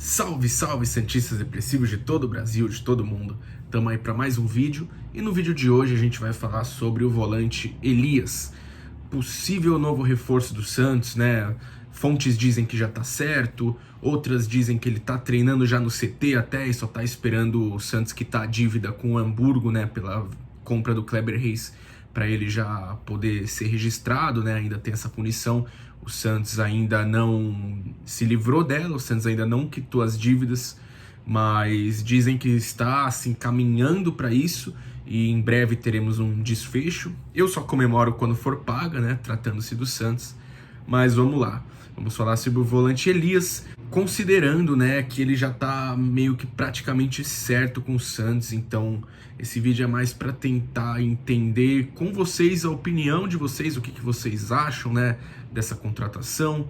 Salve, salve, santistas depressivos de todo o Brasil, de todo mundo. Estamos aí para mais um vídeo e no vídeo de hoje a gente vai falar sobre o volante Elias, possível novo reforço do Santos, né? Fontes dizem que já tá certo, outras dizem que ele tá treinando já no CT até e só tá esperando o Santos quitar a dívida com o Hamburgo, né, pela compra do Kleber Reis, para ele já poder ser registrado, né? Ainda tem essa punição. O Santos ainda não se livrou dela, o Santos ainda não quitou as dívidas, mas dizem que está assim caminhando para isso e em breve teremos um desfecho. Eu só comemoro quando for paga, né? Tratando-se do Santos. Mas vamos lá. Vamos falar sobre o volante Elias, considerando, né, que ele já tá meio que praticamente certo com o Santos. Então esse vídeo é mais para tentar entender com vocês a opinião de vocês, o que vocês acham, né, dessa contratação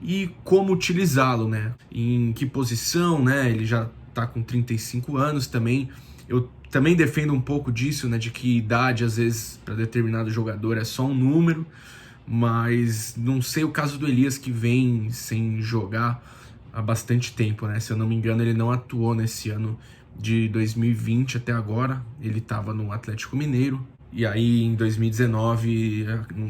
e como utilizá-lo, né, em que posição, né, ele já tá com 35 anos também. Eu também defendo um pouco disso, né, de que idade às vezes para determinado jogador é só um número. Mas não sei o caso do Elias, que vem sem jogar há bastante tempo, né? Se eu não me engano, ele não atuou nesse ano de 2020 até agora. Ele estava no Atlético Mineiro. E aí em 2019,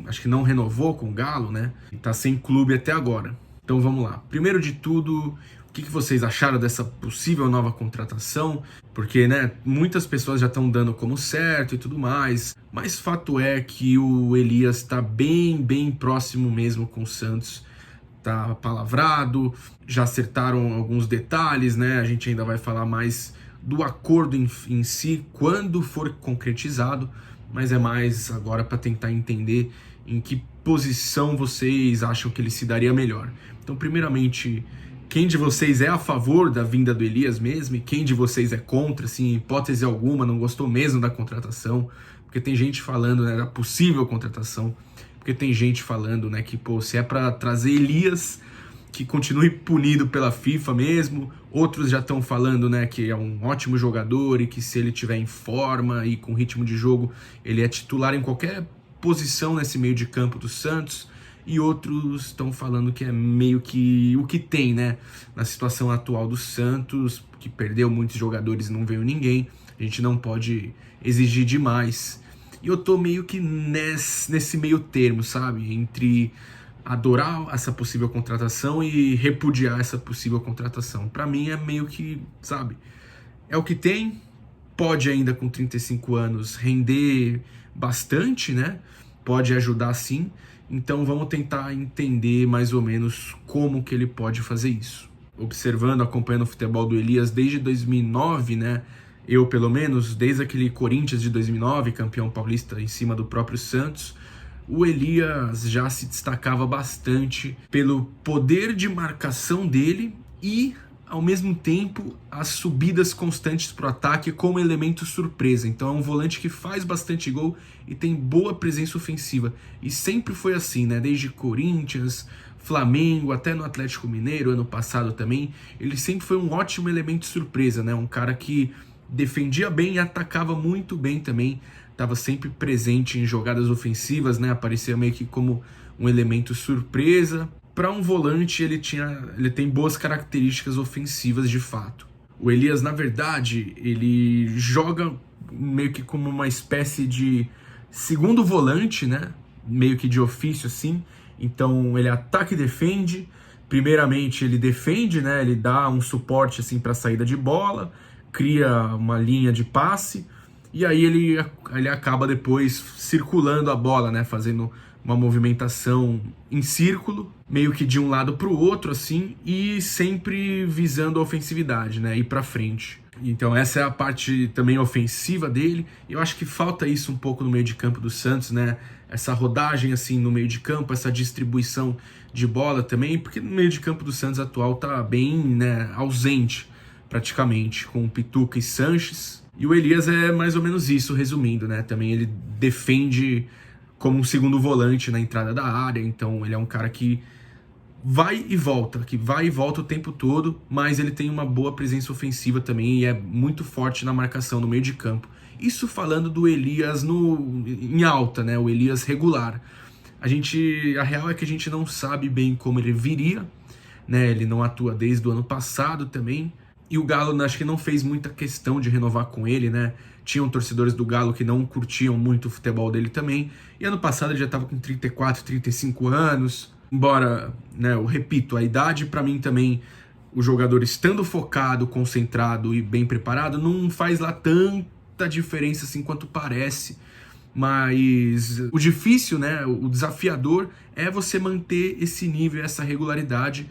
acho que não renovou com o Galo, né? E tá sem clube até agora. Então vamos lá. Primeiro de tudo, o que vocês acharam dessa possível nova contratação? Porque, né, muitas pessoas já estão dando como certo e tudo mais, mas fato é que o Elias está bem próximo mesmo com o Santos, tá palavrado, já acertaram alguns detalhes, né? A gente ainda vai falar mais do acordo em si quando for concretizado, mas é mais agora para tentar entender em que posição vocês acham que ele se daria melhor. Então, primeiramente, quem de vocês é a favor da vinda do Elias mesmo? E quem de vocês é contra, assim, hipótese alguma, não gostou mesmo da contratação? Porque tem gente falando, né, da possível contratação. Porque tem gente falando, né, que, pô, se é para trazer Elias, que continue punido pela FIFA mesmo. Outros já estão falando, né, que é um ótimo jogador e que se ele tiver em forma e com ritmo de jogo, ele é titular em qualquer posição nesse meio de campo do Santos. E outros estão falando que é meio que o que tem, né, na situação atual do Santos, que perdeu muitos jogadores e não veio ninguém. A gente não pode exigir demais. E eu tô meio que nesse meio termo, sabe? Entre adorar essa possível contratação e repudiar essa possível contratação. Pra mim é meio que, sabe, é o que tem. Pode ainda com 35 anos render bastante, né? Pode ajudar sim. Então vamos tentar entender mais ou menos como que ele pode fazer isso. Observando, acompanhando o futebol do Elias desde 2009, né? Eu, pelo menos, desde aquele Corinthians de 2009, campeão paulista em cima do próprio Santos, o Elias já se destacava bastante pelo poder de marcação dele e, ao mesmo tempo, as subidas constantes para o ataque como elemento surpresa. Então é um volante que faz bastante gol e tem boa presença ofensiva. E sempre foi assim, né? Desde Corinthians, Flamengo, até no Atlético Mineiro, ano passado também. Ele sempre foi um ótimo elemento surpresa, né? Um cara que defendia bem e atacava muito bem também. Estava sempre presente em jogadas ofensivas, né? Aparecia meio que como um elemento surpresa. Para um volante, ele tem boas características ofensivas de fato. O Elias, na verdade, ele joga meio que como uma espécie de segundo volante, né? Meio que de ofício, assim. Então, ele ataca e defende. Primeiramente, ele defende, né? Ele dá um suporte assim para a saída de bola, cria uma linha de passe, e aí ele acaba depois circulando a bola, né? Fazendo uma movimentação em círculo, meio que de um lado para o outro, assim, e sempre visando a ofensividade, né? Ir para frente. Então essa é a parte também ofensiva dele. Eu acho que falta isso um pouco no meio de campo do Santos, né? Essa rodagem assim no meio de campo, essa distribuição de bola também, porque no meio de campo do Santos atual tá bem, né, ausente praticamente, com Pituca e Sanches. E o Elias é mais ou menos isso, resumindo, né? Também ele defende como um segundo volante na entrada da área, então ele é um cara que vai e volta o tempo todo, mas ele tem uma boa presença ofensiva também e é muito forte na marcação no meio de campo. Isso falando do Elias em alta, né? O Elias regular. A real é que a gente não sabe bem como ele viria, né? Ele não atua desde o ano passado também. E o Galo acho que não fez muita questão de renovar com ele, né? Tinham torcedores do Galo que não curtiam muito o futebol dele também. E ano passado ele já estava com 34, 35 anos. Embora, né, eu repito, a idade para mim também, o jogador estando focado, concentrado e bem preparado, não faz lá tanta diferença assim quanto parece. Mas o difícil, né, o desafiador é você manter esse nível, essa regularidade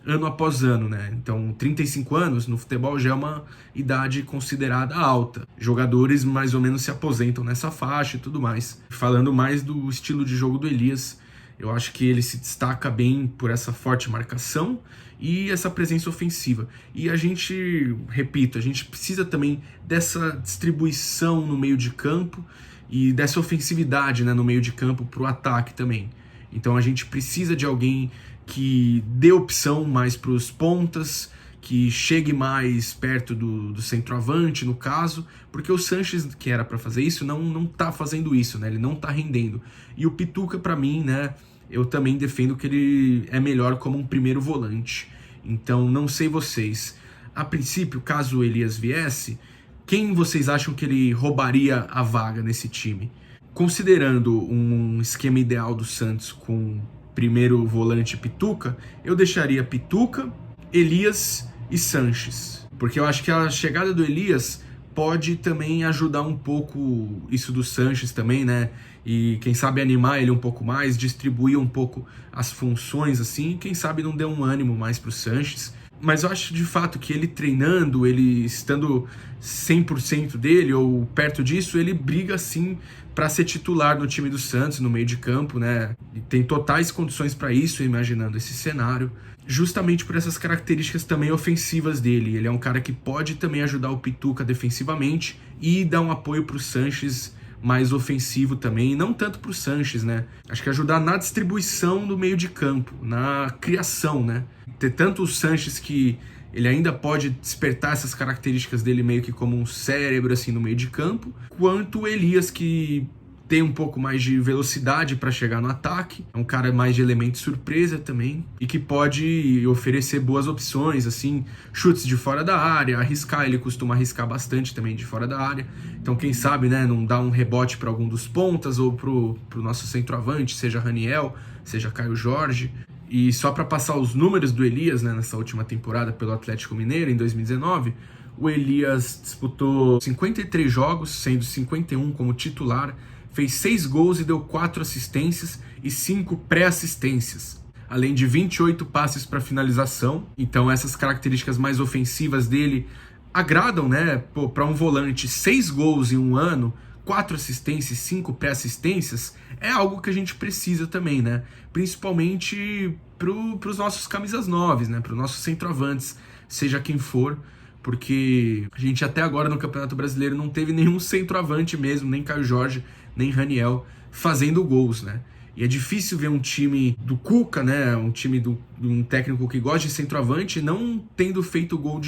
ano após ano, né? Então, 35 anos no futebol já é uma idade considerada alta. Jogadores mais ou menos se aposentam nessa faixa e tudo mais. Falando mais do estilo de jogo do Elias, eu acho que ele se destaca bem por essa forte marcação e essa presença ofensiva. E a gente, repito, a gente precisa também dessa distribuição no meio de campo e dessa ofensividade, né, no meio de campo para o ataque também. Então a gente precisa de alguém que dê opção mais para os pontas, que chegue mais perto do centroavante, no caso, porque o Sanches, que era para fazer isso, não tá fazendo isso, né? Ele não tá rendendo. E o Pituca, para mim, né, eu também defendo que ele é melhor como um primeiro volante. Então, não sei vocês. A princípio, caso o Elias viesse, quem vocês acham que ele roubaria a vaga nesse time? Considerando um esquema ideal do Santos com primeiro volante Pituca, eu deixaria Pituca, Elias e Sanches. Porque eu acho que a chegada do Elias pode também ajudar um pouco isso do Sanches também, né? E quem sabe animar ele um pouco mais, distribuir um pouco as funções assim, quem sabe não dê um ânimo mais pro Sanches. Mas eu acho de fato que ele treinando, ele estando 100% dele ou perto disso, ele briga sim para ser titular no time do Santos, no meio de campo, né? E tem totais condições para isso, imaginando esse cenário, justamente por essas características também ofensivas dele. Ele é um cara que pode também ajudar o Pituca defensivamente e dar um apoio para o Sanches mais ofensivo também, e não tanto para o Sanches, né? Acho que ajudar na distribuição do meio de campo, na criação, né? Ter tanto o Sanches que ele ainda pode despertar essas características dele meio que como um cérebro assim no meio de campo, quanto o Elias que tem um pouco mais de velocidade para chegar no ataque, é um cara mais de elemento surpresa também e que pode oferecer boas opções, assim, chutes de fora da área, arriscar, ele costuma arriscar bastante também de fora da área, então quem sabe, né, não dá um rebote para algum dos pontas ou pro nosso centroavante, seja Raniel, seja Caio Jorge. E só para passar os números do Elias, né, nessa última temporada pelo Atlético Mineiro, em 2019, o Elias disputou 53 jogos, sendo 51 como titular, fez 6 gols e deu 4 assistências e 5 pré-assistências, além de 28 passes para finalização. Então essas características mais ofensivas dele agradam, né? Para um volante, 6 gols em um ano, 4 assistências, 5 pré-assistências, é algo que a gente precisa também, né? Principalmente para os nossos camisas 9, né? Para os nossos centroavantes, seja quem for, porque a gente até agora no Campeonato Brasileiro não teve nenhum centroavante mesmo, nem Caio Jorge, nem Raniel, fazendo gols, né? E é difícil ver um time do Cuca, né? Um time de um técnico que gosta de centroavante, não tendo feito gol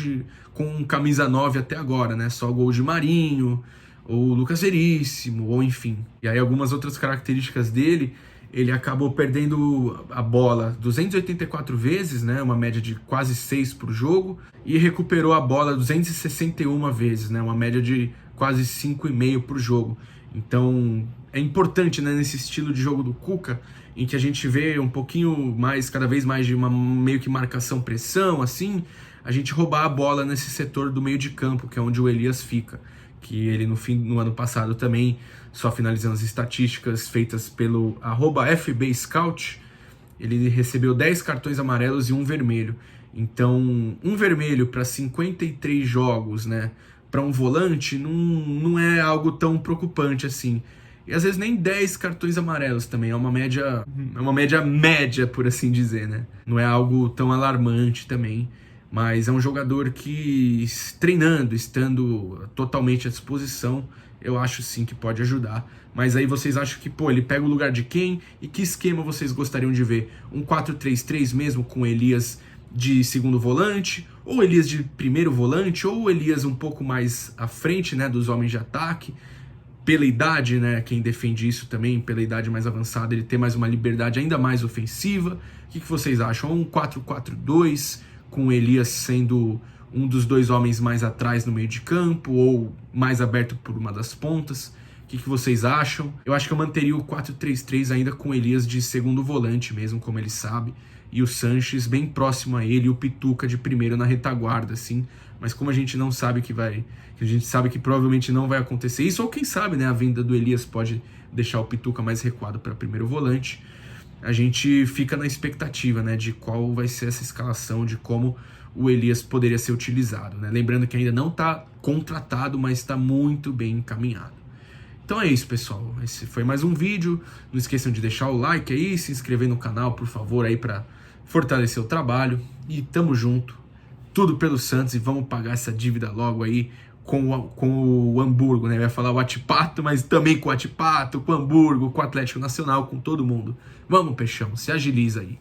com camisa 9 até agora, né? Só gol de Marinho, ou Lucas Veríssimo, ou enfim. E aí algumas outras características dele, ele acabou perdendo a bola 284 vezes, né, uma média de quase 6 por jogo, e recuperou a bola 261 vezes, né, uma média de quase 5,5 por jogo. Então é importante, né, nesse estilo de jogo do Cuca, em que a gente vê um pouquinho mais, cada vez mais de uma meio que marcação-pressão, assim, a gente roubar a bola nesse setor do meio de campo, que é onde o Elias fica. Que ele no ano passado também, só finalizando as estatísticas feitas pelo @FBScout, ele recebeu 10 cartões amarelos e 1 vermelho. Então, 1 vermelho para 53 jogos, né, para um volante, não é algo tão preocupante assim. E às vezes nem 10 cartões amarelos também, é uma média média, por assim dizer, né? Não é algo tão alarmante também. Mas é um jogador que, treinando, estando totalmente à disposição, eu acho sim que pode ajudar. Mas aí vocês acham que, ele pega o lugar de quem? E que esquema vocês gostariam de ver? Um 4-3-3 mesmo, com Elias de segundo volante? Ou Elias de primeiro volante? Ou Elias um pouco mais à frente, né, dos homens de ataque? pela idade, né, quem defende isso também, pela idade mais avançada, ele ter mais uma liberdade ainda mais ofensiva. O que vocês acham? Um 4-4-2, com o Elias sendo um dos dois homens mais atrás no meio de campo, ou mais aberto por uma das pontas? O que vocês acham? Eu acho que eu manteria o 4-3-3 ainda com o Elias de segundo volante mesmo, como ele sabe, e o Sanches bem próximo a ele, e o Pituca de primeiro na retaguarda, assim. Mas como a gente não sabe a gente sabe que provavelmente não vai acontecer isso, ou quem sabe, né, a vinda do Elias pode deixar o Pituca mais recuado para primeiro volante, a gente fica na expectativa, né, de qual vai ser essa escalação, de como o Elias poderia ser utilizado, né? Lembrando que ainda não está contratado, mas está muito bem encaminhado. Então é isso, pessoal. Esse foi mais um vídeo. Não esqueçam de deixar o like aí, se inscrever no canal, por favor, aí para fortalecer o trabalho. E tamo junto. Tudo pelo Santos, e vamos pagar essa dívida logo aí com o Hamburgo, né? Eu ia falar o Atipato, mas também com o Atipato, com o Hamburgo, com o Atlético Nacional, com todo mundo. Vamos, Peixão, se agiliza aí.